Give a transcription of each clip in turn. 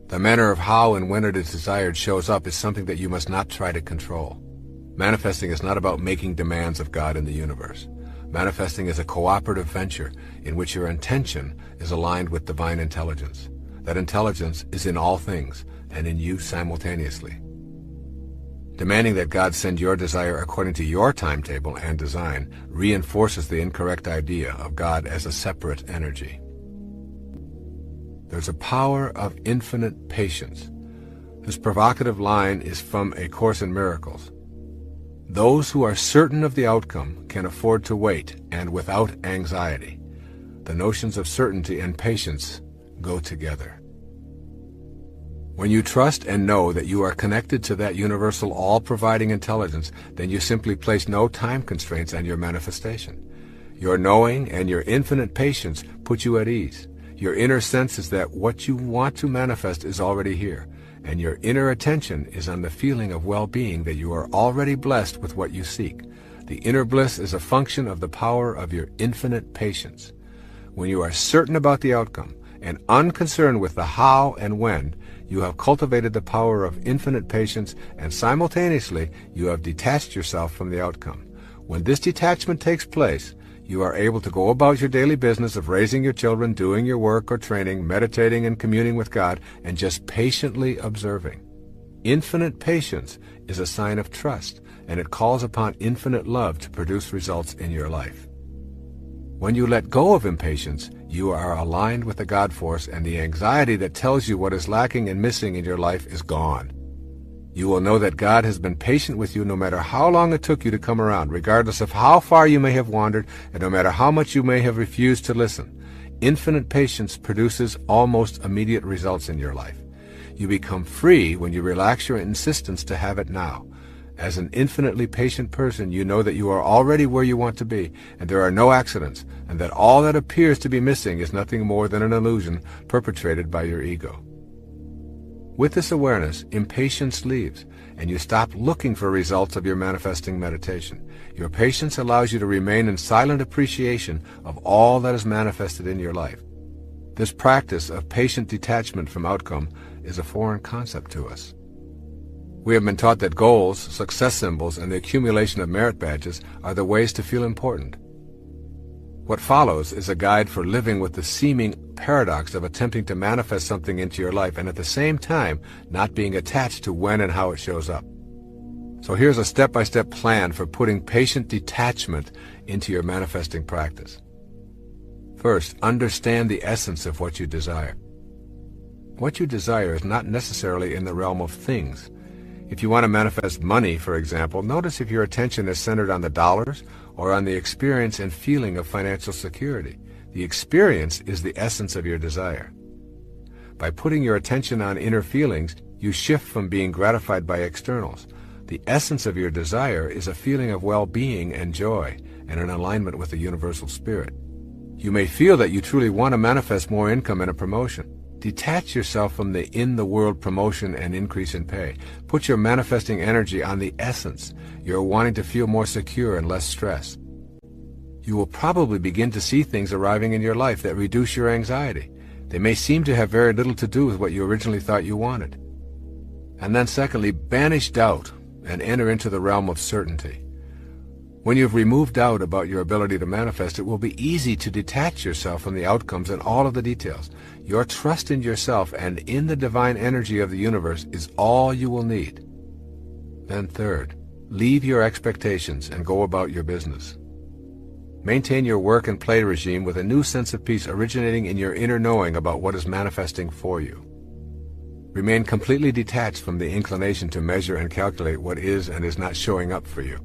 The manner of how and when it is desired shows up is something that you must not try to control. Manifesting is not about making demands of God in the universe. Manifesting is a cooperative venture in which your intention is aligned with divine intelligence. That intelligence is in all things and in you simultaneously. Demanding that God send your desire according to your timetable and design reinforces the incorrect idea of God as a separate energy. There's a power of infinite patience. This provocative line is from A Course in Miracles. Those who are certain of the outcome can afford to wait, and without anxiety. The notions of certainty and patience go together. When you trust and know that you are connected to that universal all-providing intelligence, then you simply place no time constraints on your manifestation. Your knowing and your infinite patience put you at ease. Your inner sense is that what you want to manifest is already here, and your inner attention is on the feeling of well-being that you are already blessed with what you seek. The inner bliss is a function of the power of your infinite patience. When you are certain about the outcome and unconcerned with the how and when, you have cultivated the power of infinite patience, and simultaneously you have detached yourself from the outcome. When this detachment takes place, you are able to go about your daily business of raising your children, doing your work or training, meditating and communing with God, and just patiently observing. Infinite patience is a sign of trust, and it calls upon infinite love to produce results in your life. When you let go of impatience, you are aligned with the God force, and the anxiety that tells you what is lacking and missing in your life is gone. You will know that God has been patient with you no matter how long it took you to come around, regardless of how far you may have wandered, and no matter how much you may have refused to listen. Infinite patience produces almost immediate results in your life. You become free when you relax your insistence to have it now. As an infinitely patient person, you know that you are already where you want to be, and there are no accidents, and that all that appears to be missing is nothing more than an illusion perpetrated by your ego. With this awareness, impatience leaves, and you stop looking for results of your manifesting meditation. Your patience allows you to remain in silent appreciation of all that is manifested in your life. This practice of patient detachment from outcome is a foreign concept to us. We have been taught that goals, success symbols, and the accumulation of merit badges are the ways to feel important. What follows is a guide for living with the seeming paradox of attempting to manifest something into your life and at the same time not being attached to when and how it shows up. So here's a step-by-step plan for putting patient detachment into your manifesting practice. First, understand the essence of what you desire. What you desire is not necessarily in the realm of things. If you want to manifest money, for example, notice if your attention is centered on the dollars or on the experience and feeling of financial security. The experience is the essence of your desire. By putting your attention on inner feelings, you shift from being gratified by externals. The essence of your desire is a feeling of well-being and joy and an alignment with the universal spirit. You may feel that you truly want to manifest more income and a promotion. Detach yourself from the in-the-world promotion and increase in pay. Put your manifesting energy on the essence. You're wanting to feel more secure and less stress. You will probably begin to see things arriving in your life that reduce your anxiety. They may seem to have very little to do with what you originally thought you wanted. And then secondly, banish doubt and enter into the realm of certainty. When you've removed doubt about your ability to manifest, it will be easy to detach yourself from the outcomes and all of the details. Your trust in yourself and in the divine energy of the universe is all you will need. Then third, leave your expectations and go about your business. Maintain your work and play regime with a new sense of peace originating in your inner knowing about what is manifesting for you. Remain completely detached from the inclination to measure and calculate what is and is not showing up for you.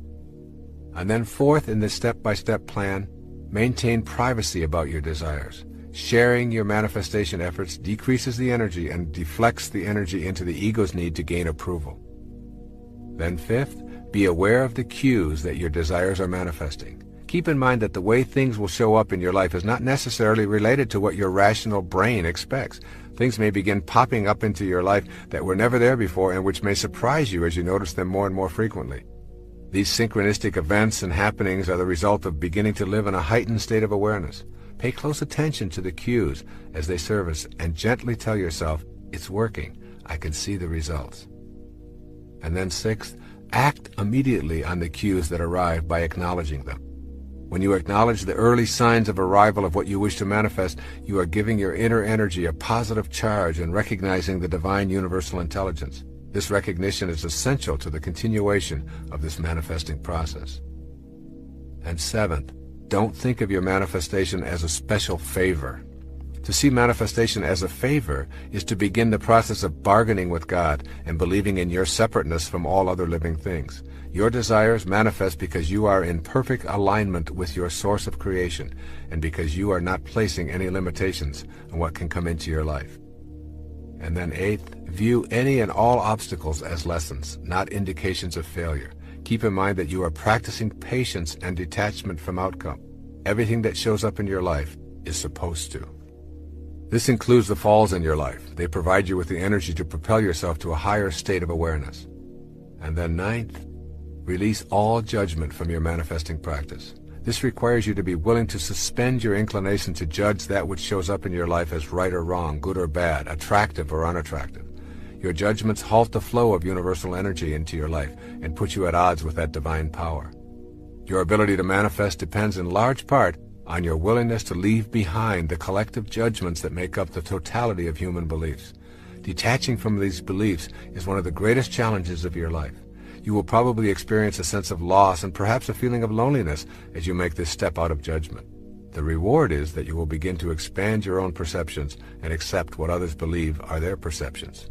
And then fourth, in this step-by-step plan, maintain privacy about your desires. Sharing your manifestation efforts decreases the energy and deflects the energy into the ego's need to gain approval. Then fifth, be aware of the cues that your desires are manifesting. Keep in mind that the way things will show up in your life is not necessarily related to what your rational brain expects. Things may begin popping up into your life that were never there before and which may surprise you as you notice them more and more frequently. These synchronistic events and happenings are the result of beginning to live in a heightened state of awareness. Pay close attention to the cues as they surface and gently tell yourself, It's working. I can see the results. And then sixth, act immediately on the cues that arrive by acknowledging them. When you acknowledge the early signs of arrival of what you wish to manifest, you are giving your inner energy a positive charge and recognizing the divine universal intelligence. This recognition is essential to the continuation of this manifesting process. And seventh, don't think of your manifestation as a special favor. To see manifestation as a favor is to begin the process of bargaining with God and believing in your separateness from all other living things. Your desires manifest because you are in perfect alignment with your source of creation and because you are not placing any limitations on what can come into your life. And then eighth, view any and all obstacles as lessons, not indications of failure. Keep in mind that you are practicing patience and detachment from outcome. Everything that shows up in your life is supposed to. This includes the falls in your life. They provide you with the energy to propel yourself to a higher state of awareness. And then ninth, release all judgment from your manifesting practice. This requires you to be willing to suspend your inclination to judge that which shows up in your life as right or wrong, good or bad, attractive or unattractive. Your judgments halt the flow of universal energy into your life and put you at odds with that divine power. Your ability to manifest depends in large part on your willingness to leave behind the collective judgments that make up the totality of human beliefs. Detaching from these beliefs is one of the greatest challenges of your life. You will probably experience a sense of loss and perhaps a feeling of loneliness as you make this step out of judgment. The reward is that you will begin to expand your own perceptions and accept what others believe are their perceptions.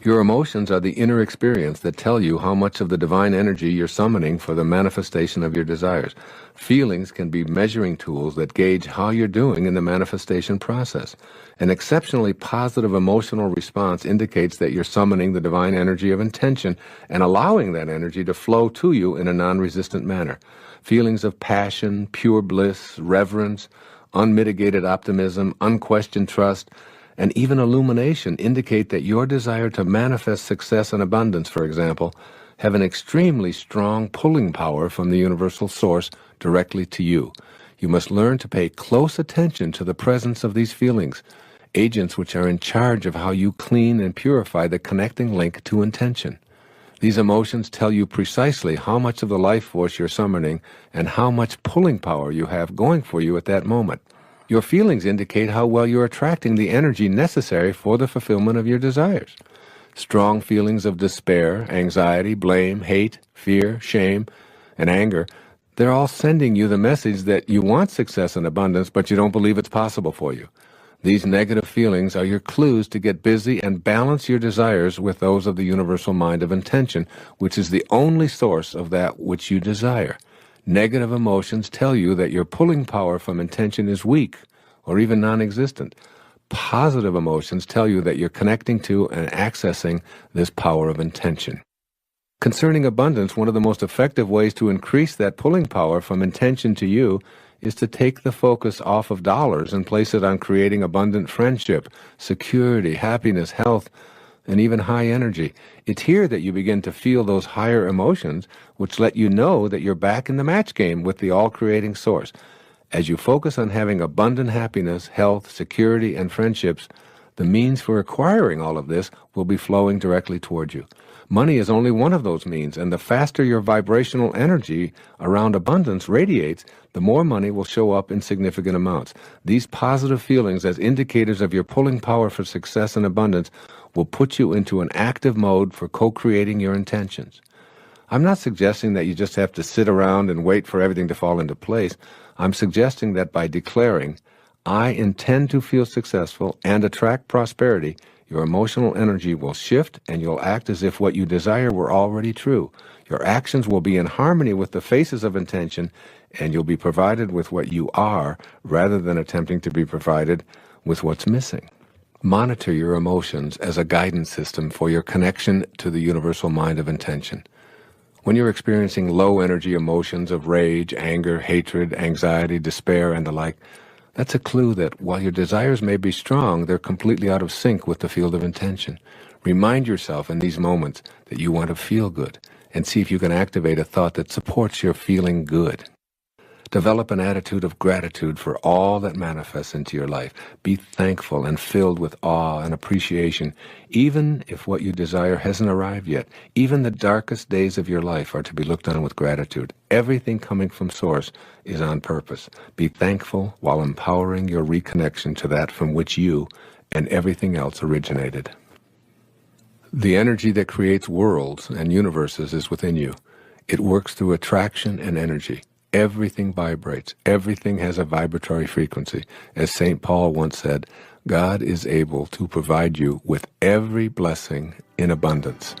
Your emotions are the inner experience that tell you how much of the divine energy you're summoning for the manifestation of your desires. Feelings can be measuring tools that gauge how you're doing in the manifestation process. An exceptionally positive emotional response indicates that you're summoning the divine energy of intention and allowing that energy to flow to you in a non-resistant manner. Feelings of passion, pure bliss, reverence, unmitigated optimism, unquestioned trust, and even illumination indicate that your desire to manifest success and abundance, for example, have an extremely strong pulling power from the universal source directly to you. You must learn to pay close attention to the presence of these feelings, agents which are in charge of how you clean and purify the connecting link to intention. These emotions tell you precisely how much of the life force you're summoning and how much pulling power you have going for you at that moment. Your feelings indicate how well you're attracting the energy necessary for the fulfillment of your desires. Strong feelings of despair, anxiety, blame, hate, fear, shame, and anger, they're all sending you the message that you want success and abundance, but you don't believe it's possible for you. These negative feelings are your clues to get busy and balance your desires with those of the universal mind of intention, which is the only source of that which you desire. Negative emotions tell you that your pulling power from intention is weak or even non-existent. Positive emotions tell you that you're connecting to and accessing this power of intention. Concerning abundance, one of the most effective ways to increase that pulling power from intention to you is to take the focus off of dollars and place it on creating abundant friendship, security, happiness, health, and even high energy. It's here that you begin to feel those higher emotions, which let you know that you're back in the match game with the all-creating source. As you focus on having abundant happiness, health, security, and friendships, the means for acquiring all of this will be flowing directly toward you. Money is only one of those means, and the faster your vibrational energy around abundance radiates, the more money will show up in significant amounts. These positive feelings as indicators of your pulling power for success and abundance will put you into an active mode for co-creating your intentions. I'm not suggesting that you just have to sit around and wait for everything to fall into place. I'm suggesting that by declaring, I intend to feel successful and attract prosperity, your emotional energy will shift and you'll act as if what you desire were already true. Your actions will be in harmony with the faces of intention, and you'll be provided with what you are rather than attempting to be provided with what's missing. Monitor your emotions as a guidance system for your connection to the universal mind of intention. When you're experiencing low-energy emotions of rage, anger, hatred, anxiety, despair, and the like, that's a clue that while your desires may be strong, they're completely out of sync with the field of intention. Remind yourself in these moments that you want to feel good, and see if you can activate a thought that supports your feeling good. Develop an attitude of gratitude for all that manifests into your life. Be thankful and filled with awe and appreciation, even if what you desire hasn't arrived yet. Even the darkest days of your life are to be looked on with gratitude. Everything coming from Source is on purpose. Be thankful while empowering your reconnection to that from which you and everything else originated. The energy that creates worlds and universes is within you. It works through attraction and energy. Everything vibrates. Everything has a vibratory frequency. As St. Paul once said, God is able to provide you with every blessing in abundance.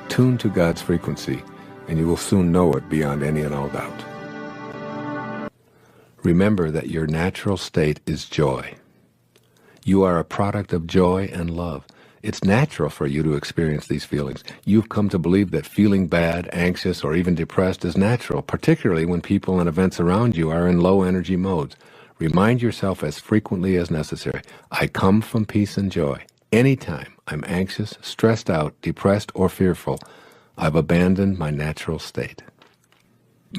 Tune to God's frequency, and you will soon know it beyond any and all doubt. Remember that your natural state is joy. You are a product of joy and love. It's natural for you to experience these feelings. You've come to believe that feeling bad, anxious, or even depressed is natural, particularly when people and events around you are in low energy modes. Remind yourself as frequently as necessary, I come from peace and joy. Anytime I'm anxious, stressed out, depressed, or fearful, I've abandoned my natural state.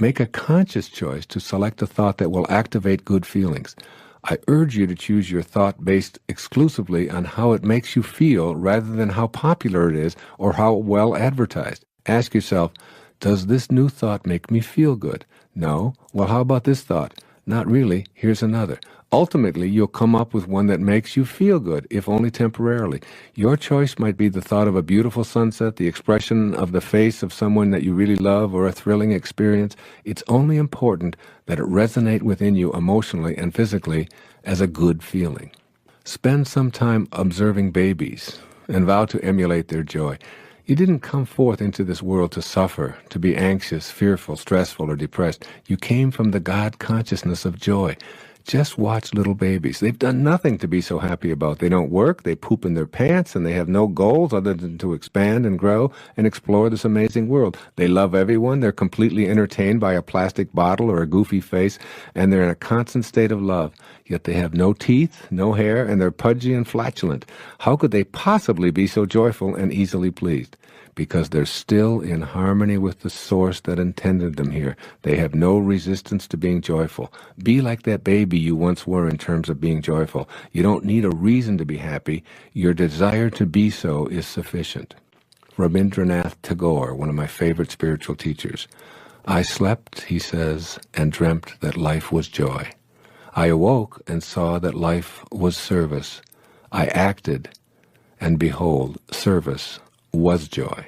Make a conscious choice to select a thought that will activate good feelings. I urge you to choose your thought based exclusively on how it makes you feel rather than how popular it is or how well advertised. Ask yourself, does this new thought make me feel good? No? Well, how about this thought? Not really. Here's another. Ultimately, you'll come up with one that makes you feel good, if only temporarily. Your choice might be the thought of a beautiful sunset, the expression of the face of someone that you really love, or a thrilling experience. It's only important that it resonate within you emotionally and physically as a good feeling. Spend some time observing babies and vow to emulate their joy. You didn't come forth into this world to suffer, to be anxious, fearful, stressful, or depressed. You came from the God consciousness of joy. Just watch little babies. They've done nothing to be so happy about. They don't work, they poop in their pants, and they have no goals other than to expand and grow and explore this amazing world. They love everyone. They're completely entertained by a plastic bottle or a goofy face, and they're in a constant state of love. Yet they have no teeth, no hair, and they're pudgy and flatulent. How could they possibly be so joyful and easily pleased? Because they're still in harmony with the source that intended them here. They have no resistance to being joyful. Be like that baby you once were in terms of being joyful. You don't need a reason to be happy. Your desire to be so is sufficient. Rabindranath Tagore, one of my favorite spiritual teachers. I slept, he says, and dreamt that life was joy. I awoke and saw that life was service. I acted, and behold, service was joy.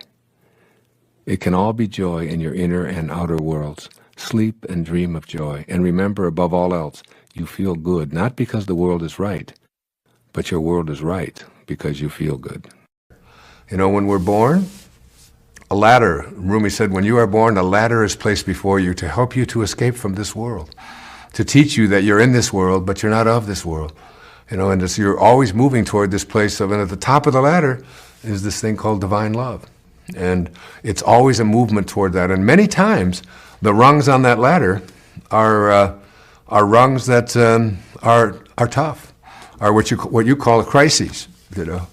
It can all be joy in your inner and outer worlds. Sleep and dream of joy, and remember above all else, you feel good, not because the world is right, but your world is right because you feel good. You know, when we're born, a ladder, Rumi said, when you are born, a ladder is placed before you to help you to escape from this world, to teach you that you're in this world, but you're not of this world. You know, and you're always moving toward this place of, and at the top of the ladder is this thing called divine love. And it's always a movement toward that. And many times, the rungs on that ladder are rungs that are tough, are what you call crises, you know.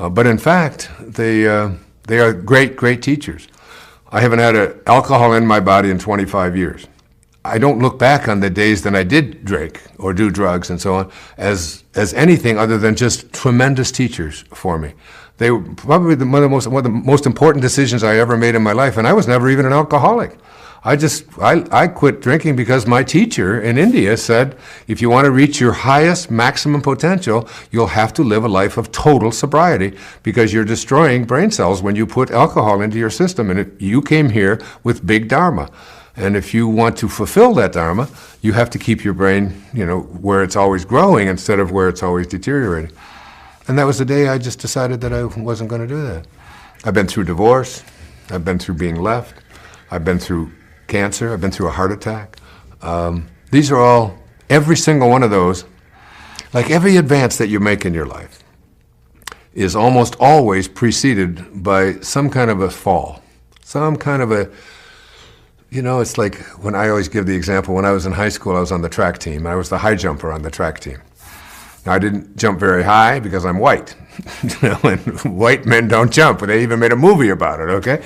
But in fact, they are great teachers. I haven't had alcohol in my body in 25 years. I don't look back on the days that I did drink or do drugs and so on as anything other than just tremendous teachers for me. They were probably one of the most important decisions I ever made in my life, and I was never even an alcoholic. I quit drinking because my teacher in India said, if you want to reach your highest maximum potential, you'll have to live a life of total sobriety because you're destroying brain cells when you put alcohol into your system. And you came here with big dharma. And if you want to fulfill that dharma, you have to keep your brain, you know, where it's always growing instead of where it's always deteriorating. And that was the day I just decided that I wasn't going to do that. I've been through divorce. I've been through being left. I've been through cancer. I've been through a heart attack. These are all, every single one of those, like every advance that you make in your life, is almost always preceded by some kind of a fall, some kind of a, you know, it's like when I always give the example, when I was in high school, I was on the track team. I was the high jumper on the track team. Now, I didn't jump very high because I'm white. You know, and white men don't jump. They even made a movie about it, okay?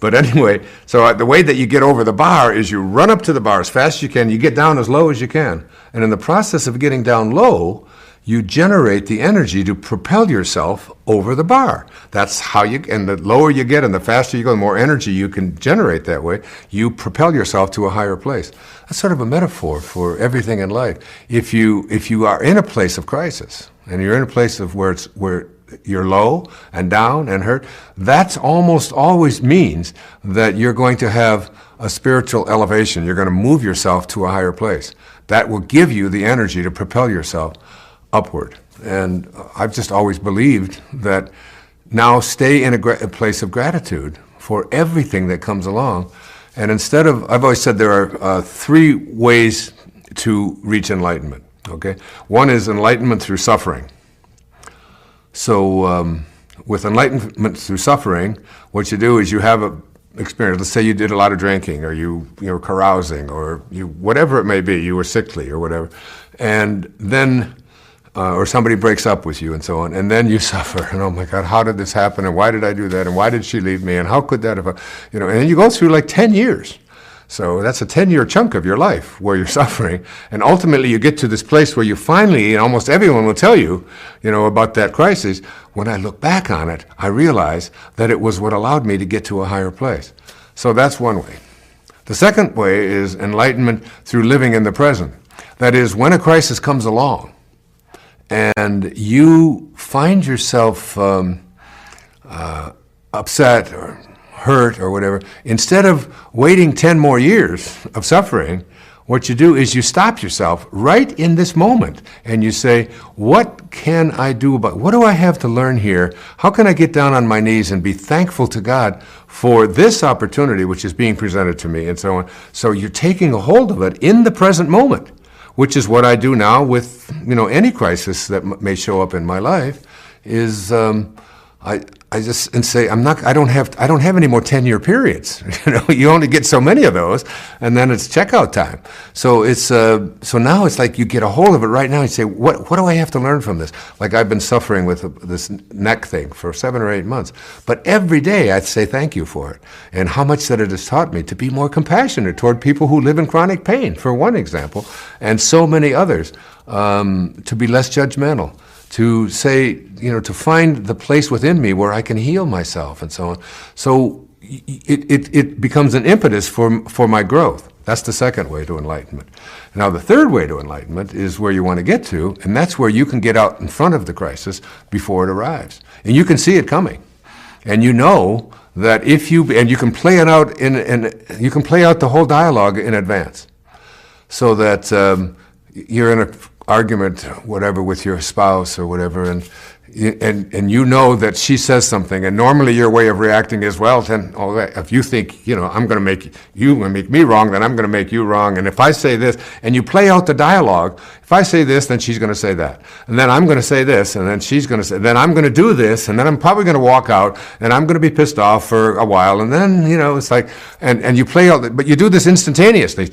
But anyway, so the way that you get over the bar is you run up to the bar as fast as you can, you get down as low as you can. And in the process of getting down low, you generate the energy to propel yourself over the bar. That's how and the lower you get and the faster you go, the more energy you can generate that way. You propel yourself to a higher place. That's sort of a metaphor for everything in life. If you are in a place of crisis, and you're in a place of where you're low and down and hurt, that's almost always means that you're going to have a spiritual elevation. You're going to move yourself to a higher place. That will give you the energy to propel yourself upward. And I've just always believed that now stay in a place of gratitude for everything that comes along. And instead of, I've always said there are 3 ways to reach enlightenment, okay? One is enlightenment through suffering. So with enlightenment through suffering, what you do is you have a experience. Let's say you did a lot of drinking, or you were carousing, or whatever it may be, you were sickly or whatever. And then or somebody breaks up with you and so on, and then you suffer, and oh my God, how did this happen, and why did I do that, and why did she leave me, and how could that have, and then you go through like 10 years. So that's a 10-year chunk of your life where you're suffering, and ultimately you get to this place where you finally, and almost everyone will tell you, about that crisis. When I look back on it, I realize that it was what allowed me to get to a higher place. So that's one way. The second way is enlightenment through living in the present. That is, when a crisis comes along, and you find yourself upset or hurt or whatever, instead of waiting 10 more years of suffering, what you do is you stop yourself right in this moment and you say, what can I do what do I have to learn here? How can I get down on my knees and be thankful to God for this opportunity which is being presented to me, and so on. So you're taking a hold of it in the present moment, which is what I do now with any crisis that may show up in my life. Is I just say I don't have any more 10-year periods. You only get so many of those, and then it's checkout time. So it's so now it's like you get a hold of it right now and say, what do I have to learn from this? Like I've been suffering with this neck thing for 7 or 8 months, but every day I'd say thank you for it, and how much that it has taught me to be more compassionate toward people who live in chronic pain, for one example, and so many others, to be less judgmental, to say, to find the place within me where I can heal myself and so on. So it becomes an impetus for my growth. That's the second way to enlightenment. Now the third way to enlightenment is where you want to get to, and that's where you can get out in front of the crisis before it arrives. And you can see it coming. And you know that you can play it out you can play out the whole dialogue in advance. So that you're in an argument, whatever, with your spouse or whatever, and you know that she says something, and normally your way of reacting is, well, then, if you think, I'm going to make me wrong, then I'm going to make you wrong, and if I say this, and you play out the dialogue, if I say this, then she's going to say that, and then I'm going to say this, and then she's going to say, then I'm going to do this, and then I'm probably going to walk out, and I'm going to be pissed off for a while, and then, it's like, and you play out, but you do this instantaneously,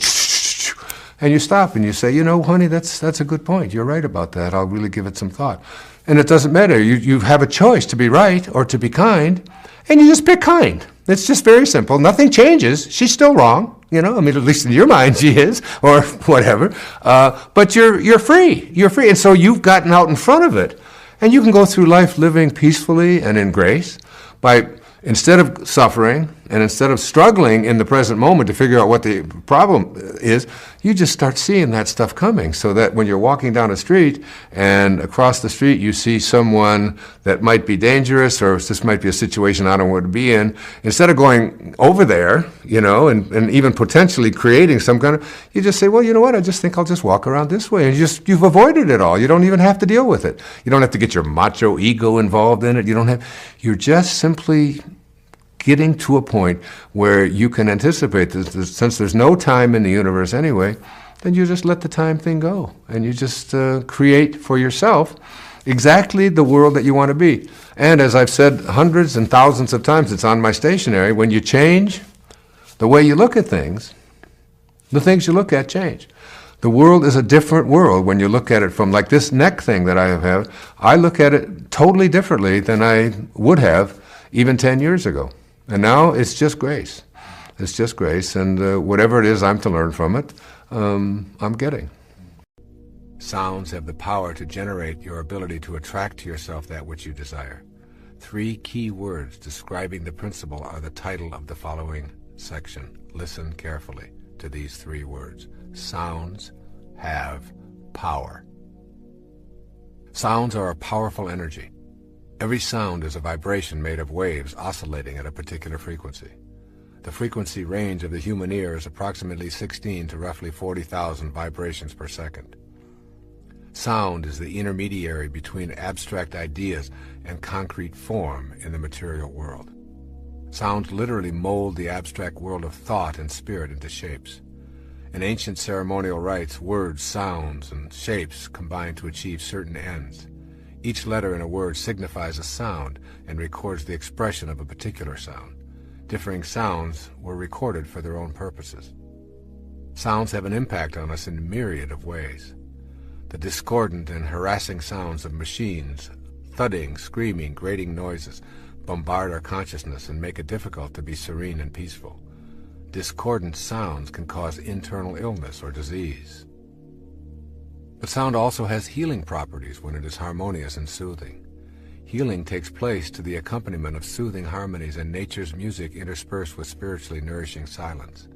and you stop and you say, honey, that's a good point. You're right about that. I'll really give it some thought. And it doesn't matter. You have a choice to be right or to be kind, and you just pick kind. It's just very simple. Nothing changes. She's still wrong. At least in your mind she is, or whatever. But you're free. You're free. And so you've gotten out in front of it. And you can go through life living peacefully and in grace by, instead of suffering and instead of struggling in the present moment to figure out what the problem is, you just start seeing that stuff coming, so that when you're walking down a street and across the street you see someone that might be dangerous, or this might be a situation I don't want to be in, instead of going over there, and even potentially creating some kind of, you just say, well, you know what, I just think I'll just walk around this way, and you've avoided it all. You don't even have to deal with it. You don't have to get your macho ego involved in it. You're just simply getting to a point where you can anticipate this, since there's no time in the universe anyway, then you just let the time thing go, and you just create for yourself exactly the world that you want to be. And as I've said hundreds and thousands of times, it's on my stationery, when you change the way you look at things, the things you look at change. The world is a different world when you look at it from, like this neck thing that I have I look at it totally differently than I would have even 10 years ago. And now it's just grace. It's just grace, and whatever it is I'm to learn from it, I'm getting. Sounds have the power to generate your ability to attract to yourself that which you desire. 3 key words describing the principle are the title of the following section. Listen carefully to these 3 words. Sounds have power. Sounds are a powerful energy. Every sound is a vibration made of waves oscillating at a particular frequency. The frequency range of the human ear is approximately 16 to roughly 40,000 vibrations per second. Sound is the intermediary between abstract ideas and concrete form in the material world. Sounds literally mold the abstract world of thought and spirit into shapes. In ancient ceremonial rites, words, sounds, and shapes combine to achieve certain ends. Each letter in a word signifies a sound and records the expression of a particular sound. Differing sounds were recorded for their own purposes. Sounds have an impact on us in a myriad of ways. The discordant and harassing sounds of machines, thudding, screaming, grating noises, bombard our consciousness and make it difficult to be serene and peaceful. Discordant sounds can cause internal illness or disease. But sound also has healing properties when it is harmonious and soothing. Healing takes place to the accompaniment of soothing harmonies and nature's music interspersed with spiritually nourishing silence.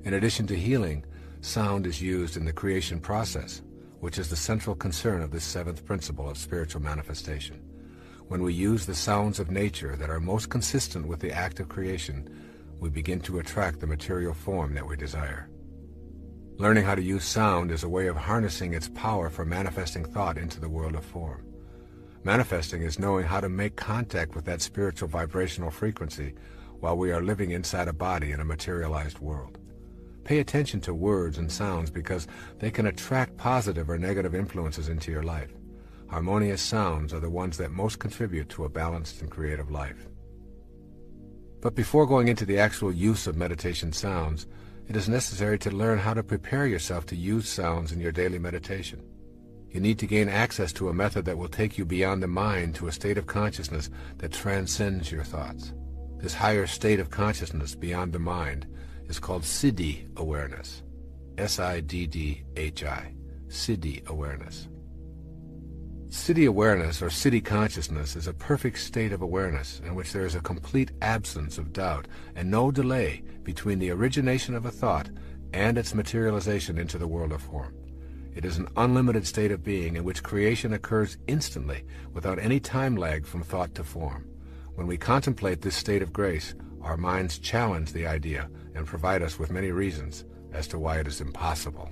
In addition to healing, sound is used in the creation process, which is the central concern of this 7th principle of spiritual manifestation. When we use the sounds of nature that are most consistent with the act of creation, we begin to attract the material form that we desire. Learning how to use sound is a way of harnessing its power for manifesting thought into the world of form. Manifesting is knowing how to make contact with that spiritual vibrational frequency while we are living inside a body in a materialized world. Pay attention to words and sounds because they can attract positive or negative influences into your life. Harmonious sounds are the ones that most contribute to a balanced and creative life. But before going into the actual use of meditation sounds, it is necessary to learn how to prepare yourself to use sounds in your daily meditation. You need to gain access to a method that will take you beyond the mind to a state of consciousness that transcends your thoughts. This higher state of consciousness beyond the mind is called Siddhi awareness. S-I-D-D-H-I. Siddhi awareness. Siddhi awareness, or Siddhi consciousness, is a perfect state of awareness in which there is a complete absence of doubt and no delay between the origination of a thought and its materialization into the world of form. It is an unlimited state of being in which creation occurs instantly without any time lag from thought to form. When we contemplate this state of grace, our minds challenge the idea and provide us with many reasons as to why it is impossible.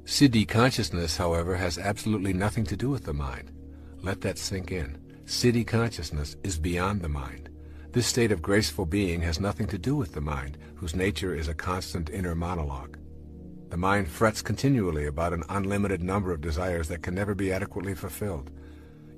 Siddhi consciousness, however, has absolutely nothing to do with the mind. Let that sink in. Siddhi consciousness is beyond the mind. This state of graceful being has nothing to do with the mind, whose nature is a constant inner monologue. The mind frets continually about an unlimited number of desires that can never be adequately fulfilled.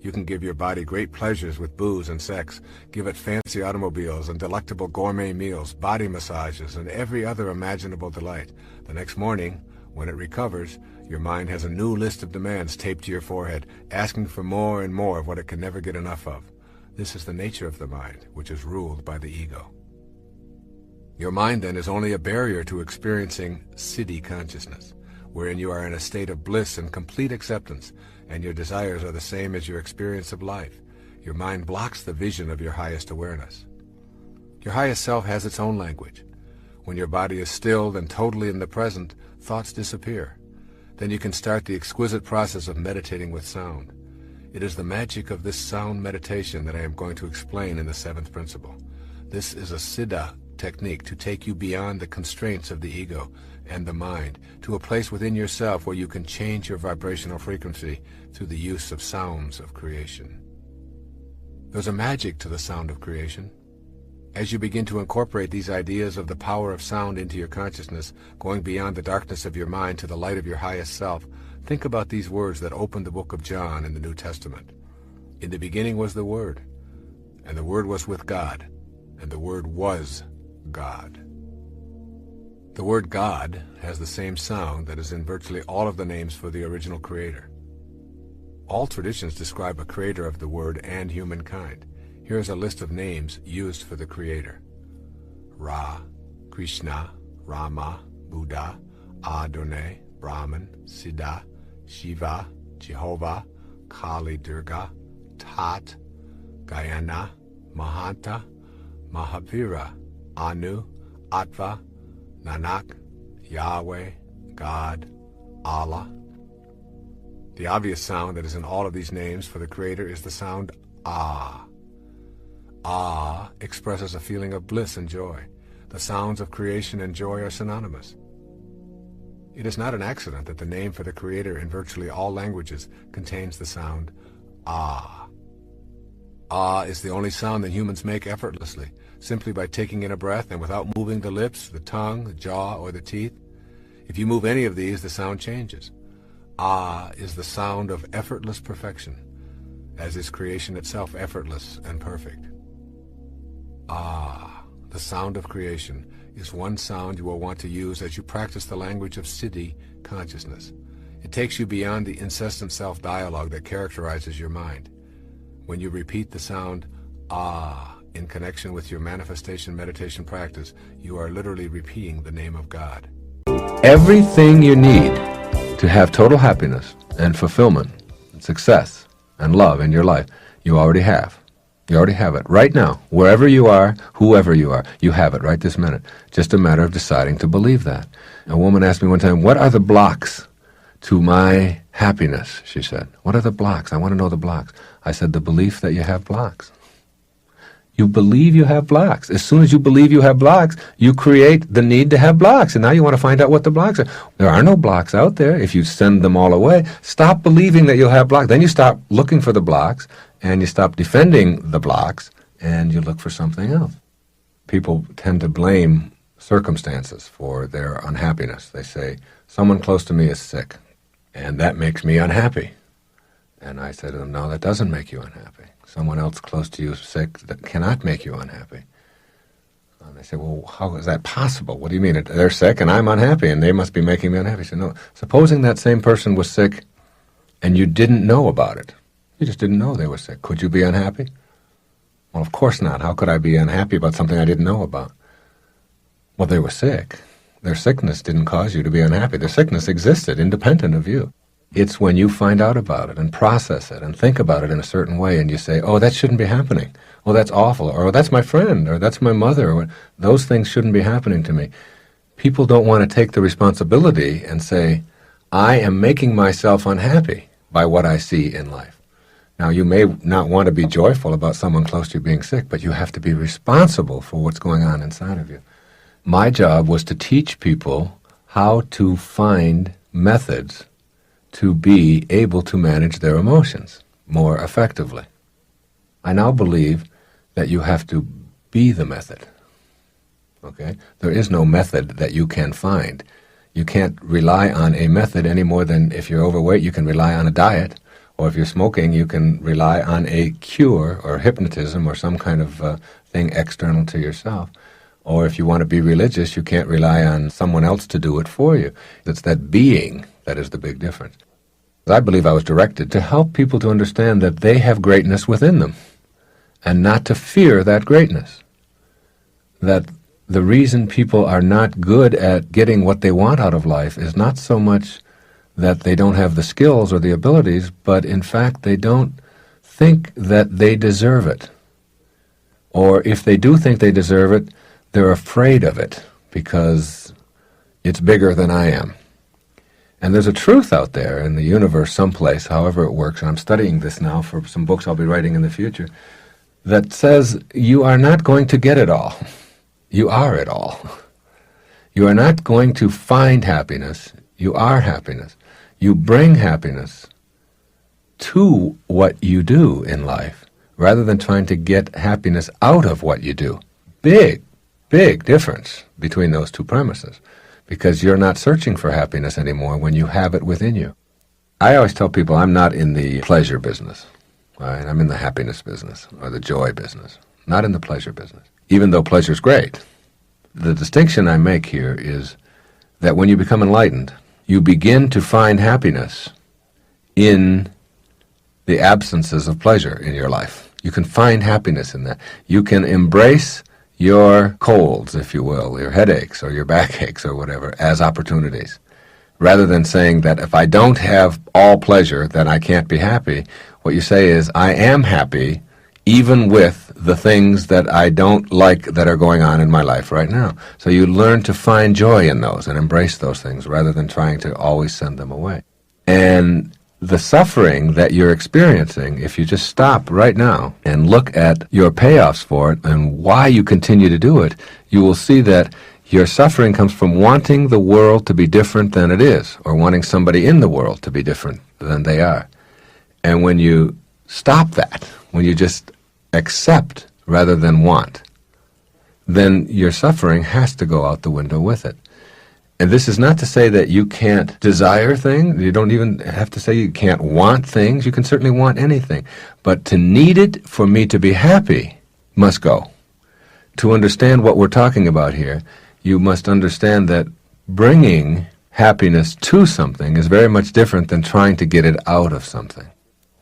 You can give your body great pleasures with booze and sex, give it fancy automobiles and delectable gourmet meals, body massages, and every other imaginable delight. The next morning, when it recovers, your mind has a new list of demands taped to your forehead, asking for more and more of what it can never get enough of. This is the nature of the mind, which is ruled by the ego. Your mind, then, is only a barrier to experiencing Siddhi consciousness, wherein you are in a state of bliss and complete acceptance, and your desires are the same as your experience of life. Your mind blocks the vision of your highest awareness. Your highest self has its own language. When your body is stilled and totally in the present, thoughts disappear. Then you can start the exquisite process of meditating with sound. It is the magic of this sound meditation that I am going to explain in the 7th principle. This is a Siddha technique to take you beyond the constraints of the ego and the mind to a place within yourself where you can change your vibrational frequency through the use of sounds of creation. There's a magic to the sound of creation. As you begin to incorporate these ideas of the power of sound into your consciousness, going beyond the darkness of your mind to the light of your highest self, think about these words that open the book of John in the New Testament. In the beginning was the Word, and the Word was with God, and the Word was God. The word God has the same sound that is in virtually all of the names for the original creator. All traditions describe a creator of the Word and humankind. Here is a list of names used for the Creator. Ra, Krishna, Rama, Buddha, Adonai, Brahman, Siddha, Shiva, Jehovah, Kali Durga, Tat, Gayana, Mahanta, Mahavira, Anu, Atva, Nanak, Yahweh, God, Allah. The obvious sound that is in all of these names for the Creator is the sound Ah. Ah expresses a feeling of bliss and joy. The sounds of creation and joy are synonymous. It is not an accident that the name for the Creator in virtually all languages contains the sound Ah. Ah is the only sound that humans make effortlessly, simply by taking in a breath and without moving the lips, the tongue, the jaw, or the teeth. If you move any of these, the sound changes. Ah is the sound of effortless perfection, as is creation itself effortless and perfect. Ah, the sound of creation, is one sound you will want to use as you practice the language of Siddhi consciousness. It takes you beyond the incessant self-dialogue that characterizes your mind. When you repeat the sound Ah in connection with your manifestation meditation practice, you are literally repeating the name of God. Everything you need to have total happiness and fulfillment and success and love in your life, you already have. You already have it right now. Wherever you are, whoever you are, you have it right this minute. Just a matter of deciding to believe that. A woman asked me one time, what are the blocks to my happiness? She said, what are the blocks? I want to know the blocks. I said, the belief that you have blocks. You believe you have blocks. As soon as you believe you have blocks, you create the need to have blocks. And now you want to find out what the blocks are. There are no blocks out there. If you send them all away, stop believing that you'll have blocks. Then you stop looking for the blocks, and you stop defending the blocks, and you look for something else. People tend to blame circumstances for their unhappiness. They say, someone close to me is sick, and that makes me unhappy. And I say to them, no, that doesn't make you unhappy. Someone else close to you is sick that cannot make you unhappy. And they say, well, how is that possible? What do you mean? They're sick and I'm unhappy and they must be making me unhappy. I said, no, supposing that same person was sick and you didn't know about it. You just didn't know they were sick. Could you be unhappy? Well, of course not. How could I be unhappy about something I didn't know about? Well, they were sick. Their sickness didn't cause you to be unhappy. Their sickness existed independent of you. It's when you find out about it and process it and think about it in a certain way and you say, oh, that shouldn't be happening. Oh, that's awful. Or, oh, that's my friend. Or, that's my mother. Or, those things shouldn't be happening to me. People don't want to take the responsibility and say, I am making myself unhappy by what I see in life. Now, you may not want to be joyful about someone close to you being sick, but you have to be responsible for what's going on inside of you. My job was to teach people how to find methods to be able to manage their emotions more effectively. I now believe that you have to be the method. Okay? There is no method that you can find. You can't rely on a method any more than if you're overweight, you can rely on a diet, or if you're smoking, you can rely on a cure or hypnotism or some kind of thing external to yourself. Or if you want to be religious, you can't rely on someone else to do it for you. It's that being that is the big difference. I believe I was directed to help people to understand that they have greatness within them and not to fear that greatness. That the reason people are not good at getting what they want out of life is not so much that they don't have the skills or the abilities, but in fact they don't think that they deserve it. Or if they do think they deserve it, they're afraid of it because it's bigger than I am. And there's a truth out there in the universe someplace, however it works, and I'm studying this now for some books I'll be writing in the future, that says you are not going to get it all. You are it all. You are not going to find happiness. You are happiness. You bring happiness to what you do in life rather than trying to get happiness out of what you do. Big, big difference between those two premises. Because you're not searching for happiness anymore when you have it within you. I always tell people I'm not in the pleasure business. Right? I'm in the happiness business or the joy business, not in the pleasure business, even though pleasure's great. The distinction I make here is that when you become enlightened, you begin to find happiness in the absences of pleasure in your life. You can find happiness in that. You can embrace your colds, if you will, your headaches or your backaches or whatever, as opportunities. Rather than saying that if I don't have all pleasure, then I can't be happy, what you say is, I am happy even with the things that I don't like that are going on in my life right now. So you learn to find joy in those and embrace those things rather than trying to always send them away. And the suffering that you're experiencing, if you just stop right now and look at your payoffs for it and why you continue to do it, you will see that your suffering comes from wanting the world to be different than it is, or wanting somebody in the world to be different than they are. And when you stop that, when you just accept rather than want, then your suffering has to go out the window with it. And this is not to say that you can't desire things. You don't even have to say you can't want things. You can certainly want anything. But to need it for me to be happy must go. To understand what we're talking about here, you must understand that bringing happiness to something is very much different than trying to get it out of something.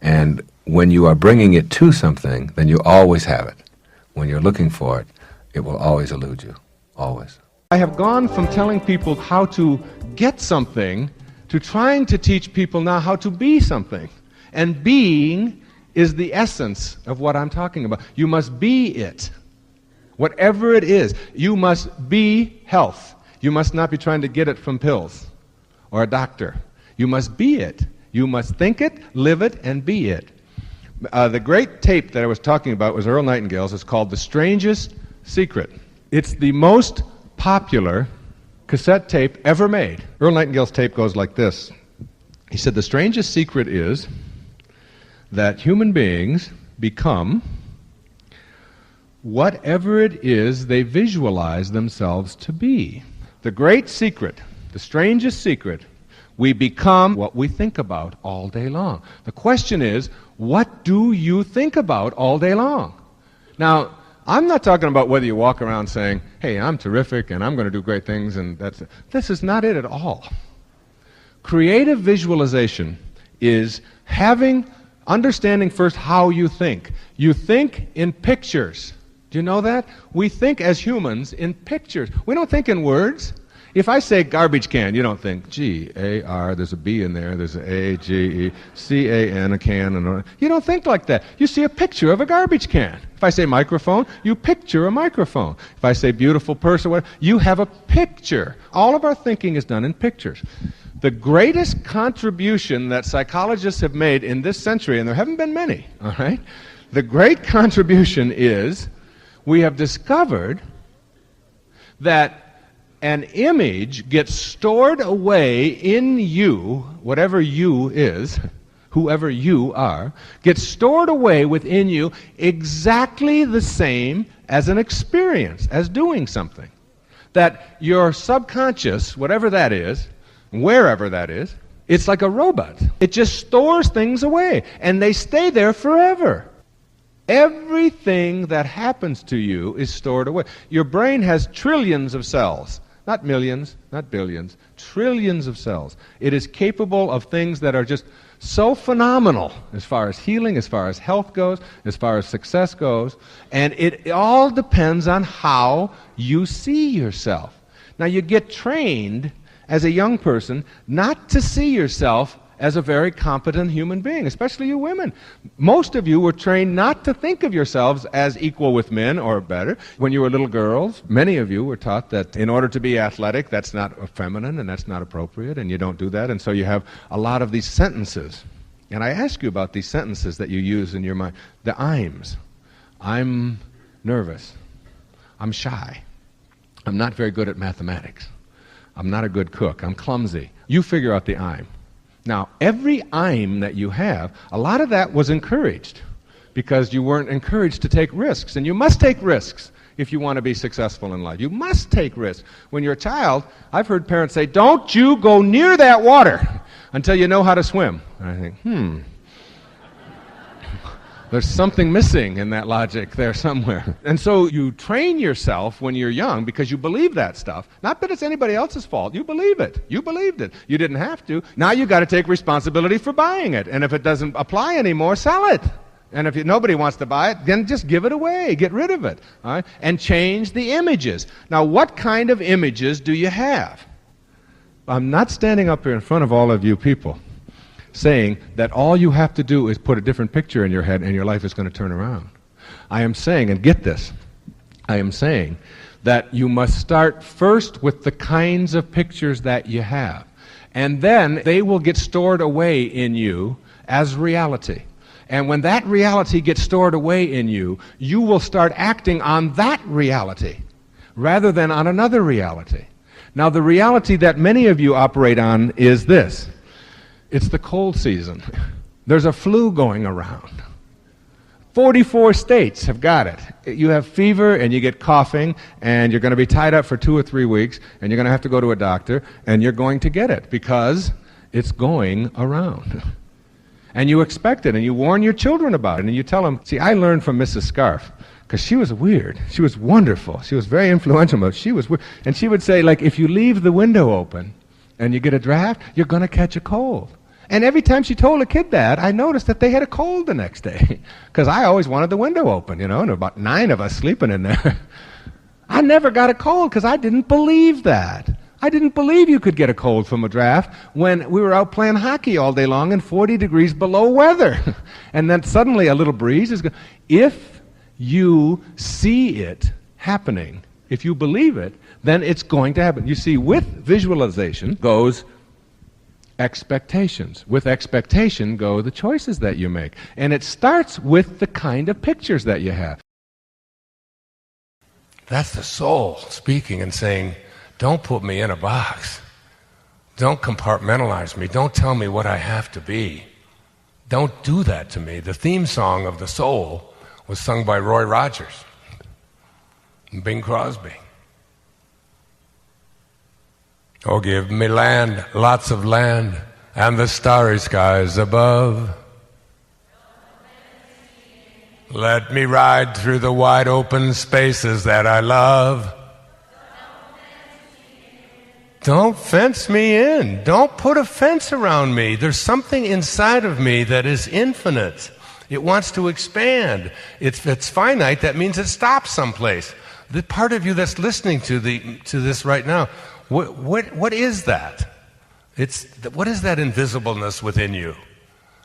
And when you are bringing it to something, then you always have it. When you're looking for it, it will always elude you. Always. I have gone from telling people how to get something to trying to teach people now how to be something. And being is the essence of what I'm talking about. You must be it. Whatever it is, you must be health. You must not be trying to get it from pills or a doctor. You must be it. You must think it, live it, and be it. The great tape that I was talking about was Earl Nightingale's. It's called The Strangest Secret. It's the most popular cassette tape ever made. Earl Nightingale's tape goes like this. He said, the strangest secret is that human beings become whatever it is they visualize themselves to be. The great secret, the strangest secret, we become what we think about all day long. The question is, what do you think about all day long? Now, I'm not talking about whether you walk around saying, hey, I'm terrific and I'm going to do great things, and that's it. This is not it at all. Creative visualization is understanding first how you think. You think in pictures. Do you know that? We think as humans in pictures. We don't think in words. If I say garbage can, you don't think G-A-R, there's a B in there, there's an A-G-E-C-A-N, a can, and you don't think like that. You see a picture of a garbage can. If I say microphone, you picture a microphone. If I say beautiful person, whatever, you have a picture. All of our thinking is done in pictures. The greatest contribution that psychologists have made in this century, and there haven't been many, all right? The great contribution is we have discovered that an image gets stored away in you, whatever you is, whoever you are, gets stored away within you exactly the same as an experience, as doing something. That your subconscious, whatever that is, wherever that is, it's like a robot. It just stores things away, and they stay there forever. Everything that happens to you is stored away. Your brain has trillions of cells. Not millions, not billions, trillions of cells. It is capable of things that are just so phenomenal as far as healing, as far as health goes, as far as success goes, and it all depends on how you see yourself. Now, you get trained as a young person not to see yourself as a very competent human being, especially you women. Most of you were trained not to think of yourselves as equal with men or better. When you were little girls, many of you were taught that in order to be athletic, that's not feminine and that's not appropriate, and you don't do that, and so you have a lot of these sentences. And I ask you about these sentences that you use in your mind. The I'ms. I'm nervous. I'm shy. I'm not very good at mathematics. I'm not a good cook. I'm clumsy. You figure out the I'm. Now, every I'm that you have, a lot of that was encouraged because you weren't encouraged to take risks. And you must take risks if you want to be successful in life. You must take risks. When you're a child, I've heard parents say, don't you go near that water until you know how to swim. And I think, there's something missing in that logic there somewhere. And so you train yourself when you're young because you believe that stuff. Not that it's anybody else's fault. You believe it. You believed it. You didn't have to. Now you got to take responsibility for buying it. And if it doesn't apply anymore, sell it. And if nobody wants to buy it, then just give it away. Get rid of it. All right? And change the images. Now, what kind of images do you have? I'm not standing up here in front of all of you people saying that all you have to do is put a different picture in your head and your life is going to turn around. I am saying, and get this, I am saying that you must start first with the kinds of pictures that you have. And then they will get stored away in you as reality. And when that reality gets stored away in you, you will start acting on that reality rather than on another reality. Now, the reality that many of you operate on is this. It's the cold season. There's a flu going around. 44 states have got it. You have fever and you get coughing and you're going to be tied up for 2 or 3 weeks and you're going to have to go to a doctor and you're going to get it because it's going around. And you expect it, and you warn your children about it, and you tell them, see, I learned from Mrs. Scarf, because she was weird. She was wonderful. She was very influential, but she was weird. And she would say, like, if you leave the window open and you get a draft, you're going to catch a cold. And every time she told a kid that, I noticed that they had a cold the next day, because I always wanted the window open, and about 9 of us sleeping in there. I never got a cold because I didn't believe that. I didn't believe you could get a cold from a draft when we were out playing hockey all day long in 40 degrees below weather. And then suddenly a little breeze is going. If you see it happening, if you believe it, then it's going to happen. You see, with visualization goes expectations. With expectation go the choices that you make. And it starts with the kind of pictures that you have. That's the soul speaking and saying, don't put me in a box. Don't compartmentalize me. Don't tell me what I have to be. Don't do that to me. The theme song of the soul was sung by Roy Rogers and Bing Crosby. Oh, give me land, lots of land, and the starry skies above. Let me ride through the wide open spaces that I love. Don't fence me in. Don't put a fence around me. There's something inside of me that is infinite. It wants to expand. If it's finite, that means it stops someplace. The part of you that's listening to this right now, what is that? What is that invisibleness within you?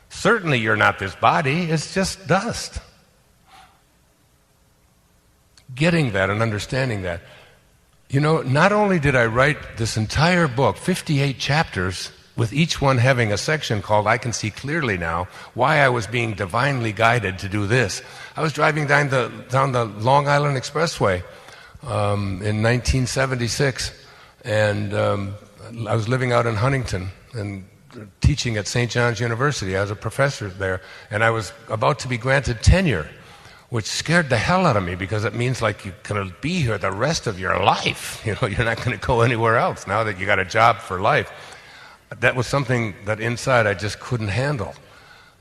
Certainly you're not this body. It's just dust. Getting that and understanding that. Not only did I write this entire book, 58 chapters, with each one having a section called I Can See Clearly Now, why I was being divinely guided to do this. I was driving down the Long Island Expressway in 1976, and I was living out in Huntington and teaching at St. John's University. I was a professor there, and I was about to be granted tenure, which scared the hell out of me because it means like you're going to be here the rest of your life. You're not going to go anywhere else now that you got a job for life. That was something that inside I just couldn't handle.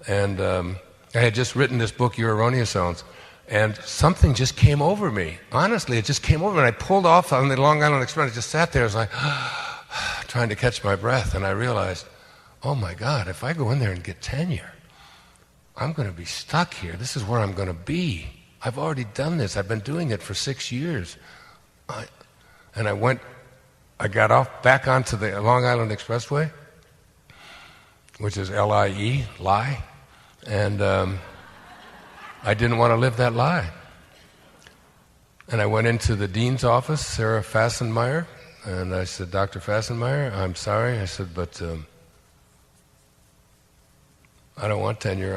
And I had just written this book, Your Erroneous Zones, and something just came over me. Honestly, it just came over me. And I pulled off on the Long Island Express. I just sat there. I was like, trying to catch my breath. And I realized, oh my God, if I go in there and get tenure, I'm going to be stuck here. This is where I'm going to be. I've already done this. I've been doing it for 6 years. I got off back onto the Long Island Expressway, which is L-I-E, lie. And I didn't want to live that lie. And I went into the dean's office, Sarah Fassenmeyer, and I said, Dr. Fassenmeyer, I'm sorry. I said, but I don't want tenure.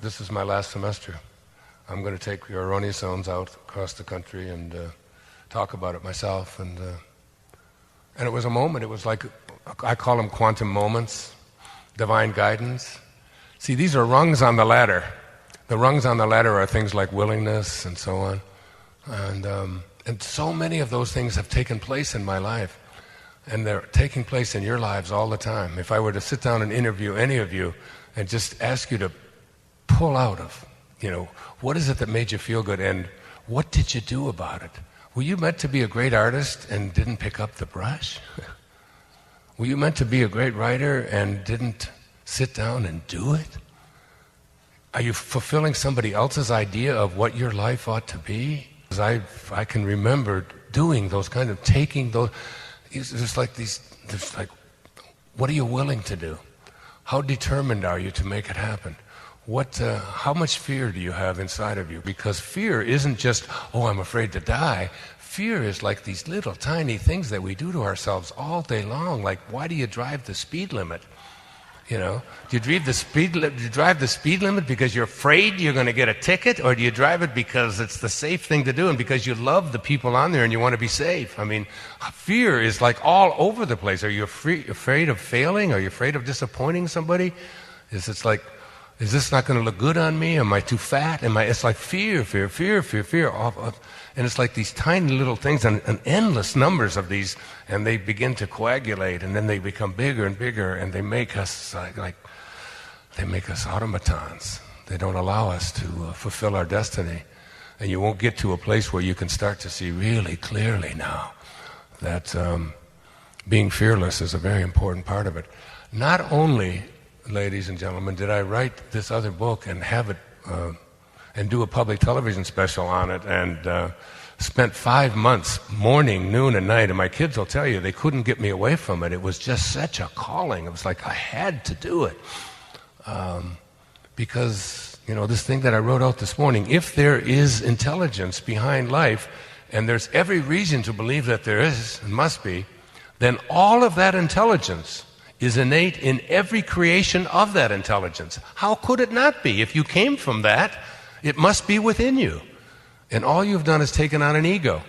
This is my last semester. I'm going to take Your Erroneous Zones out across the country and talk about it myself. And it was a moment. It was like, I call them quantum moments, divine guidance. See, these are rungs on the ladder. The rungs on the ladder are things like willingness and so on. And so many of those things have taken place in my life. And they're taking place in your lives all the time. If I were to sit down and interview any of you and just ask you to pull out of, what is it that made you feel good and what did you do about it? Were you meant to be a great artist and didn't pick up the brush? Were you meant to be a great writer and didn't sit down and do it? Are you fulfilling somebody else's idea of what your life ought to be? Because I can remember doing those kind of, taking those, there's like, what are you willing to do? How determined are you to make it happen? How much fear do you have inside of you? Because fear isn't just, oh, I'm afraid to die. Fear is like these little tiny things that we do to ourselves all day long. Like, why do you drive the speed limit? You know, do you drive the speed limit because you're afraid you're going to get a ticket, or do you drive it because it's the safe thing to do and because you love the people on there and you want to be safe? I mean, fear is like all over the place. Are you afraid of failing? Are you afraid of disappointing somebody? Is this not going to look good on me? Am I too fat? It's like fear. And it's like these tiny little things, and endless numbers of these, and they begin to coagulate, and then they become bigger and bigger, and they make us they make us automatons. They don't allow us to fulfill our destiny. And you won't get to a place where you can start to see really clearly now that being fearless is a very important part of it. Not only, ladies and gentlemen, did I write this other book and have it and do a public television special on it, and spent 5 months, morning, noon, and night, and my kids will tell you they couldn't get me away from it. It was just such a calling. It was like I had to do it. Because, this thing that I wrote out this morning, if there is intelligence behind life, and there's every reason to believe that there is, and must be, then all of that intelligence is innate in every creation of that intelligence. How could it not be? If you came from that, it must be within you. And all you've done is taken on an ego,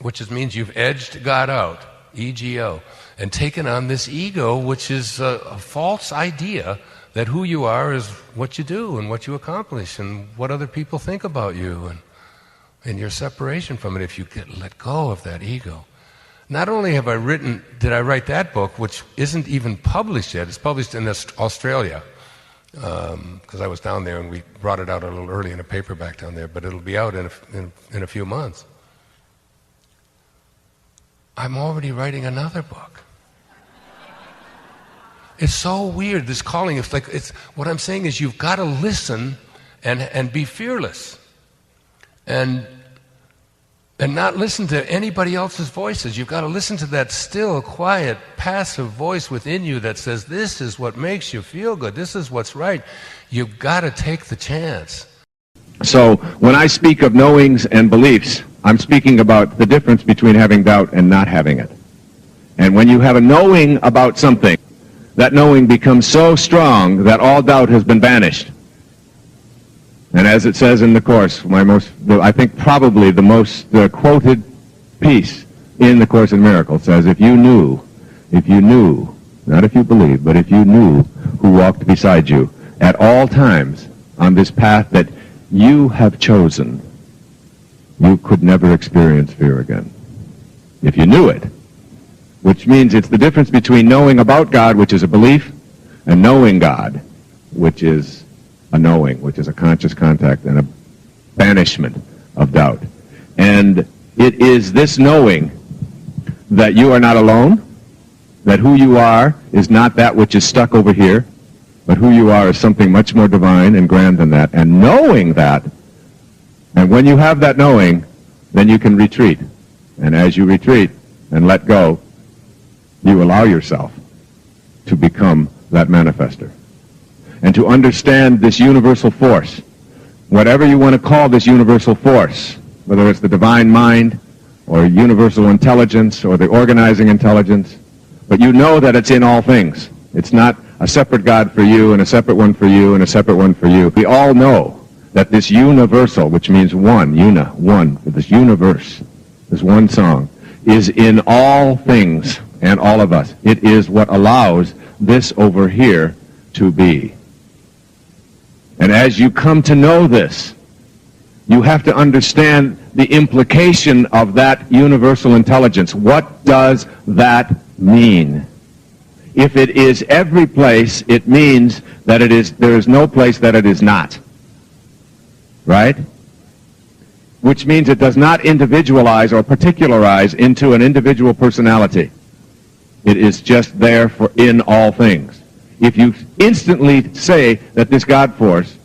which means you've edged God out, ego, and taken on this ego, which is a false idea that who you are is what you do and what you accomplish and what other people think about you, and your separation from it if you let go of that ego. Not only did I write that book, which isn't even published yet. It's published in Australia, because I was down there and we brought it out a little early in a paperback down there, but it'll be out in a few months. I'm already writing another book. It's so weird, this calling. What I'm saying is you've got to listen and be fearless. And not listen to anybody else's voices. You've got to listen to that still, quiet, passive voice within you that says, this is what makes you feel good. This is what's right. You've got to take the chance. So when I speak of knowings and beliefs, I'm speaking about the difference between having doubt and not having it. And when you have a knowing about something, that knowing becomes so strong that all doubt has been banished. And as it says in the Course, I think probably the most quoted piece in the Course in Miracles says, if you knew, not if you believe, but if you knew who walked beside you at all times on this path that you have chosen, you could never experience fear again. If you knew it, which means it's the difference between knowing about God, which is a belief, and knowing God, which is a knowing, which is a conscious contact and a banishment of doubt. And it is this knowing that you are not alone, that who you are is not that which is stuck over here, but who you are is something much more divine and grand than that. And knowing that, and when you have that knowing, then you can retreat. And as you retreat and let go, you allow yourself to become that manifester. And to understand this universal force, whatever you want to call this universal force, whether it's the divine mind or universal intelligence or the organizing intelligence, but you know that it's in all things. It's not a separate God for you and a separate one for you and a separate one for you. We all know that this universal, which means one, one, this universe, this one song, is in all things and all of us. It is what allows this over here to be. And as you come to know this, you have to understand the implication of that universal intelligence. What does that mean? If it is every place, it means that there is no place that it is not. Right? Which means it does not individualize or particularize into an individual personality. It is just there in all things. If you instantly say that this God force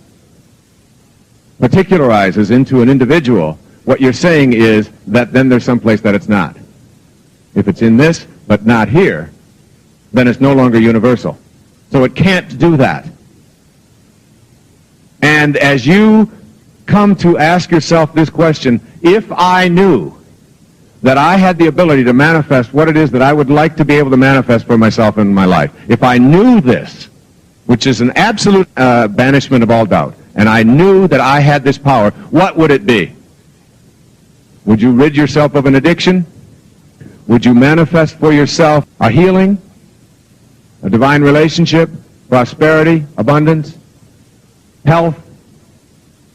particularizes into an individual, what you're saying is that then there's someplace that it's not. If it's in this, but not here, then it's no longer universal. So it can't do that. And as you come to ask yourself this question, if I knew that I had the ability to manifest what it is that I would like to be able to manifest for myself in my life, if I knew this, which is an absolute banishment of all doubt, and I knew that I had this power, what would it be? Would you rid yourself of an addiction? Would you manifest for yourself a healing, a divine relationship, prosperity, abundance, health,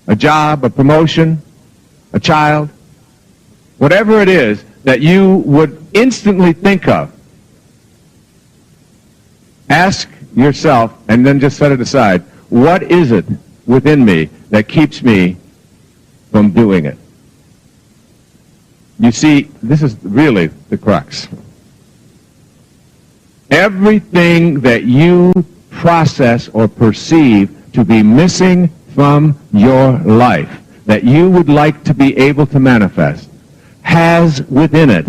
a job, a promotion, a child? Whatever it is that you would instantly think of, ask yourself and then just set it aside. What is it within me that keeps me from doing it? You see, this is really the crux. Everything that you process or perceive to be missing from your life, that you would like to be able to manifest, has within it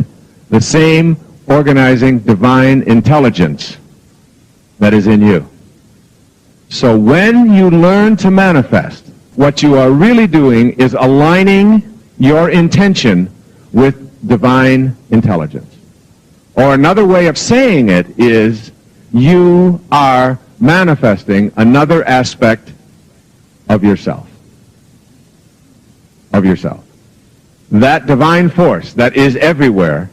the same organizing divine intelligence that is in you. So when you learn to manifest, what you are really doing is aligning your intention with divine intelligence. Or another way of saying it is you are manifesting another aspect of yourself. Of yourself. That divine force that is everywhere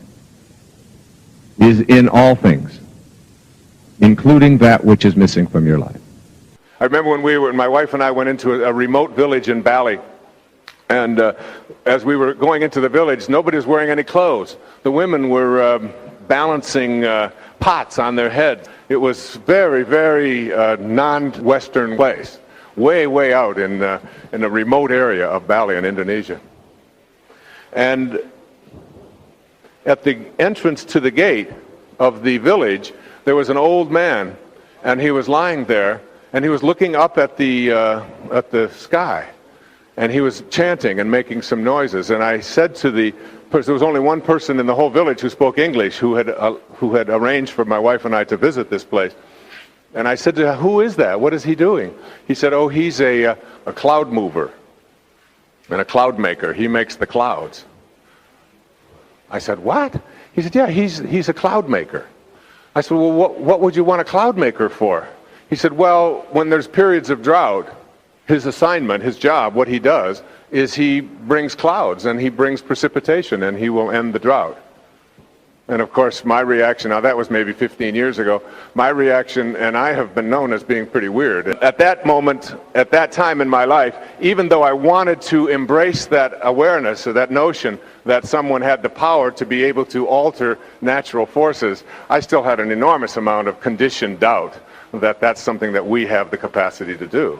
is in all things, including that which is missing from your life. I remember when my wife and I went into a remote village in Bali, and as we were going into the village, nobody was wearing any clothes. The women were balancing pots on their heads. It was very, very non-Western place, way out in a remote area of Bali in Indonesia. And at the entrance to the gate of the village, there was an old man, and he was lying there, and he was looking up at the sky, and he was chanting and making some noises. And I said to the person, there was only one person in the whole village who spoke English, who had arranged for my wife and I to visit this place. And I said to him, "Who is that? What is he doing?" He said, "Oh, he's a cloud mover and a cloud maker. He makes the clouds." I said, "What?" He said, "Yeah, he's a cloud maker." I said, "Well, what would you want a cloud maker for?" He said, "Well, when there's periods of drought, his assignment, his job, what he does is he brings clouds and he brings precipitation and he will end the drought." And of course, my reaction, now that was maybe 15 years ago, my reaction, and I have been known as being pretty weird. At that moment, at that time in my life, even though I wanted to embrace that awareness or that notion that someone had the power to be able to alter natural forces, I still had an enormous amount of conditioned doubt that that's something that we have the capacity to do.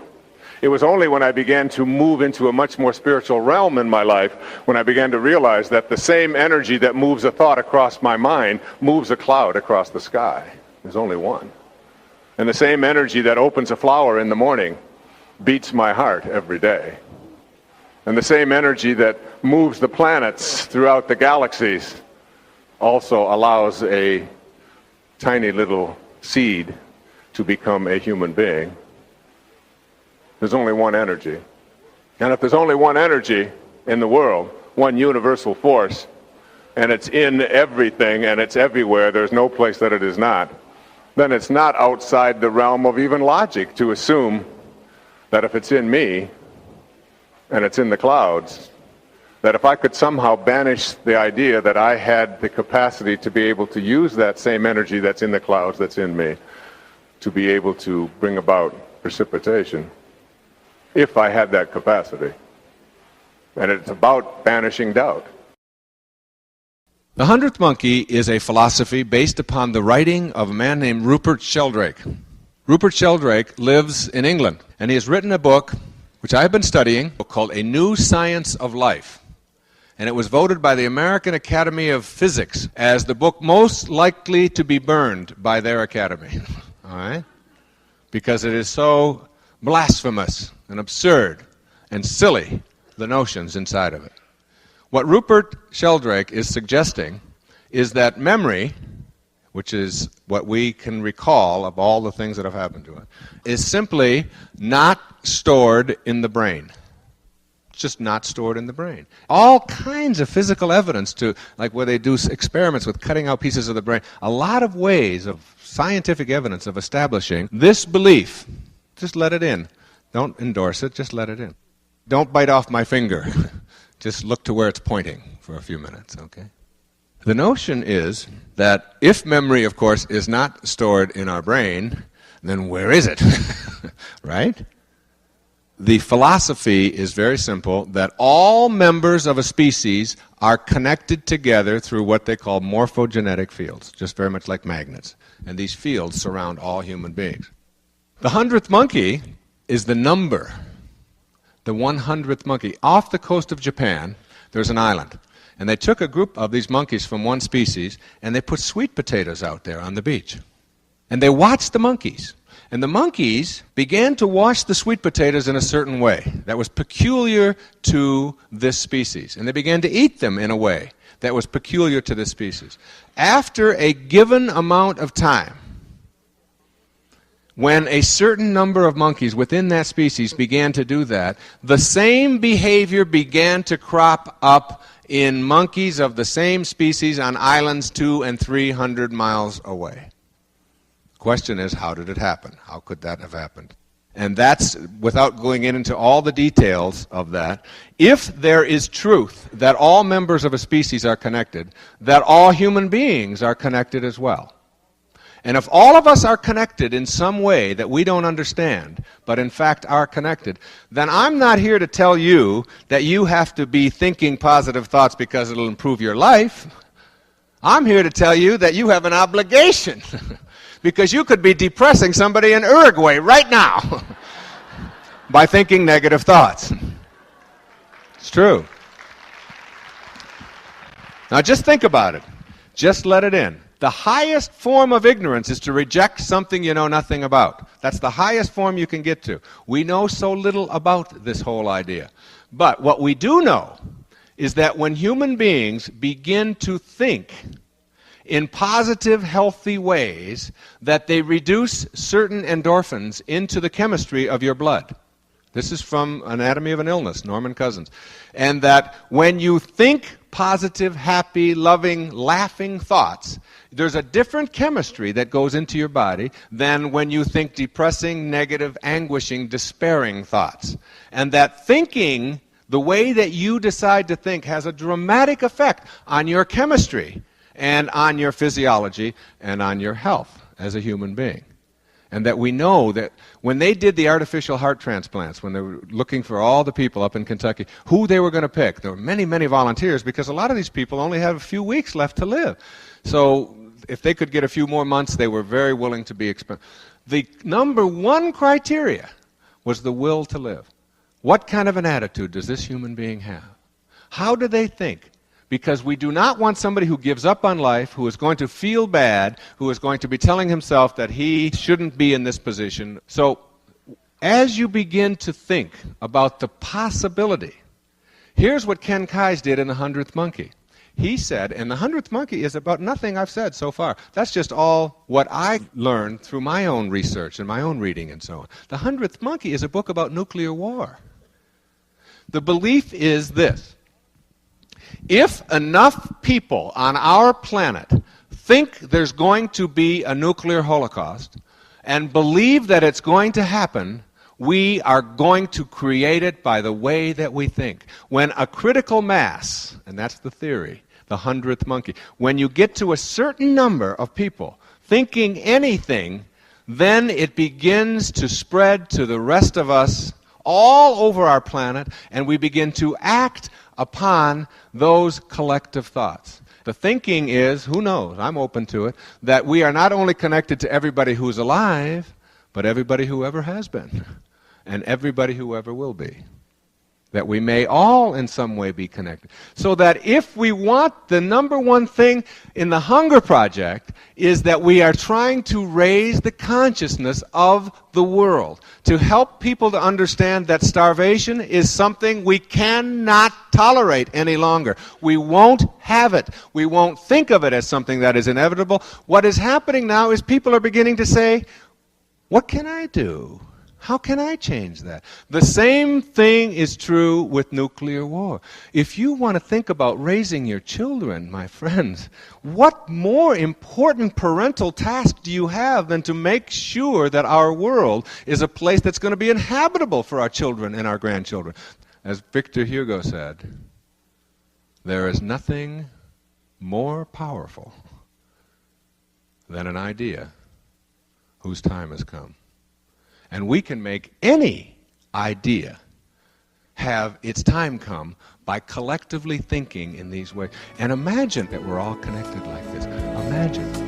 It was only when I began to move into a much more spiritual realm in my life when I began to realize that the same energy that moves a thought across my mind moves a cloud across the sky. There's only one. And the same energy that opens a flower in the morning beats my heart every day. And the same energy that moves the planets throughout the galaxies also allows a tiny little seed to become a human being. There's only one energy. And if there's only one energy in the world, one universal force, and it's in everything and it's everywhere, there's no place that it is not, then it's not outside the realm of even logic to assume that if it's in me and it's in the clouds, that if I could somehow banish the idea that I had the capacity to be able to use that same energy that's in the clouds, that's in me, to be able to bring about precipitation, if I had that capacity. And it's about banishing doubt. The 100th Monkey is a philosophy based upon the writing of a man named Rupert Sheldrake. Rupert Sheldrake lives in England, and he has written a book, which I have been studying, called A New Science of Life. And it was voted by the American Academy of Physics as the book most likely to be burned by their academy. All right? Because it is so blasphemous and absurd and silly, the notions inside of it. What Rupert Sheldrake is suggesting is that memory, which is what we can recall of all the things that have happened to us, is simply not stored in the brain. It's just not stored in the brain. All kinds of physical evidence to, like where they do experiments with cutting out pieces of the brain, a lot of ways of scientific evidence of establishing this belief. Just let it in. Don't endorse it, just let it in. Don't bite off my finger. Just look to where it's pointing for a few minutes, okay? The notion is that if memory, of course, is not stored in our brain, then where is it? Right? The philosophy is very simple, that all members of a species are connected together through what they call morphogenetic fields, just very much like magnets. And these fields surround all human beings. The 100th monkey is the number, the 100th monkey. Off the coast of Japan, there's an island. And they took a group of these monkeys from one species, and they put sweet potatoes out there on the beach. And they watched the monkeys. And the monkeys began to wash the sweet potatoes in a certain way that was peculiar to this species. And they began to eat them in a way that was peculiar to this species. After a given amount of time, when a certain number of monkeys within that species began to do that, the same behavior began to crop up in monkeys of the same species on islands 200 and 300 miles away. The question is, how did it happen? How could that have happened? And that's, without going into all the details of that, if there is truth that all members of a species are connected, that all human beings are connected as well. And if all of us are connected in some way that we don't understand, but in fact are connected, then I'm not here to tell you that you have to be thinking positive thoughts because it'll improve your life. I'm here to tell you that you have an obligation because you could be depressing somebody in Uruguay right now by thinking negative thoughts. It's true. Now just think about it. Just let it in. The highest form of ignorance is to reject something you know nothing about. That's the highest form you can get to. We know so little about this whole idea. But what we do know is that when human beings begin to think in positive, healthy ways, that they reduce certain endorphins into the chemistry of your blood. This is from Anatomy of an Illness, Norman Cousins. And that when you think positive, happy, loving, laughing thoughts, there's a different chemistry that goes into your body than when you think depressing, negative, anguishing, despairing thoughts. And that thinking the way that you decide to think has a dramatic effect on your chemistry and on your physiology and on your health as a human being. And that we know that when they did the artificial heart transplants, when they were looking for all the people up in Kentucky, who they were going to pick, there were many, many volunteers because a lot of these people only have a few weeks left to live. So if they could get a few more months, they were very willing to be expended. The number one criteria was the will to live. What kind of an attitude does this human being have? How do they think? Because we do not want somebody who gives up on life, who is going to feel bad, who is going to be telling himself that he shouldn't be in this position. So as you begin to think about the possibility, here's what Ken Keyes did in The 100th Monkey. He said, and The 100th Monkey is about nothing I've said so far. That's just all what I learned through my own research and my own reading and so on. The 100th Monkey is a book about nuclear war. The belief is this. If enough people on our planet think there's going to be a nuclear holocaust and believe that it's going to happen, we are going to create it by the way that we think. When a critical mass, and that's the theory, the 100th monkey, when you get to a certain number of people thinking anything, then it begins to spread to the rest of us all over our planet, and we begin to act upon those collective thoughts. The thinking is, who knows, I'm open to it, that we are not only connected to everybody who's alive, but everybody who ever has been, and everybody who ever will be. that we may all in some way be connected. So that if we want, the number one thing in the Hunger Project is that we are trying to raise the consciousness of the world, to help people to understand that starvation is something we cannot tolerate any longer. We won't have it. We won't think of it as something that is inevitable. What is happening now is people are beginning to say, what can I do? How can I change that? The same thing is true with nuclear war. If you want to think about raising your children, my friends, what more important parental task do you have than to make sure that our world is a place that's going to be inhabitable for our children and our grandchildren? As Victor Hugo said, there is nothing more powerful than an idea whose time has come. And we can make any idea have its time come by collectively thinking in these ways. And imagine that we're all connected like this. Imagine.